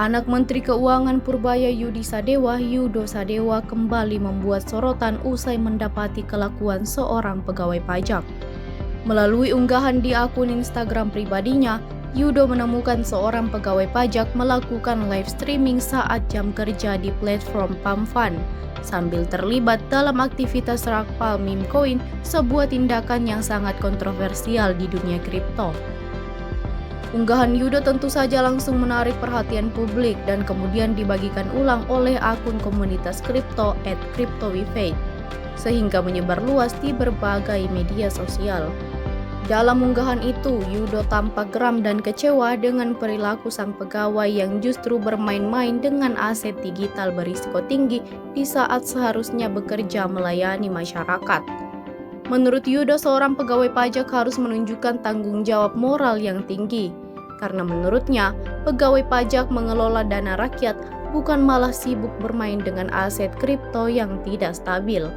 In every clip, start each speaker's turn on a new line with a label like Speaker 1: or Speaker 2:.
Speaker 1: Anak Menteri Keuangan Purbaya Yudi Sadewa, Yudo Sadewa kembali membuat sorotan usai mendapati kelakuan seorang pegawai pajak. Melalui unggahan di akun Instagram pribadinya, Yudo menemukan seorang pegawai pajak melakukan live streaming saat jam kerja di platform PAMFUN sambil terlibat dalam aktivitas rakpal meme coin, sebuah tindakan yang sangat kontroversial di dunia kripto. Unggahan Yudo tentu saja langsung menarik perhatian publik dan kemudian dibagikan ulang oleh akun komunitas kripto @cryptowefate sehingga menyebar luas di berbagai media sosial. Dalam unggahan itu, Yudo tampak geram dan kecewa dengan perilaku sang pegawai yang justru bermain-main dengan aset digital berisiko tinggi di saat seharusnya bekerja melayani masyarakat. Menurut Yudo, seorang pegawai pajak harus menunjukkan tanggung jawab moral yang tinggi, karena menurutnya pegawai pajak mengelola dana rakyat, bukan malah sibuk bermain dengan aset kripto yang tidak stabil.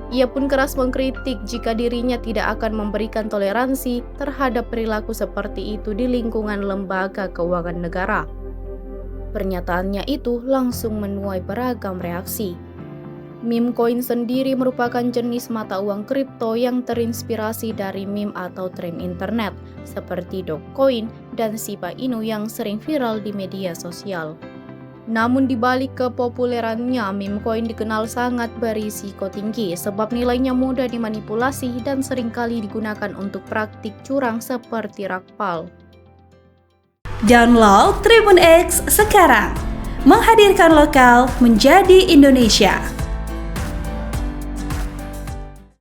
Speaker 1: Ia pun keras mengkritik jika dirinya tidak akan memberikan toleransi terhadap perilaku seperti itu di lingkungan lembaga keuangan negara. Pernyataannya itu langsung menuai beragam reaksi. Meme coin sendiri merupakan jenis mata uang kripto yang terinspirasi dari meme atau tren internet seperti Dogecoin dan Shiba Inu yang sering viral di media sosial. Namun di balik kepopulerannya, meme coin dikenal sangat berisiko tinggi sebab nilainya mudah dimanipulasi dan seringkali digunakan untuk praktik curang seperti rakpal.
Speaker 2: Download Tribun X sekarang, menghadirkan lokal menjadi Indonesia.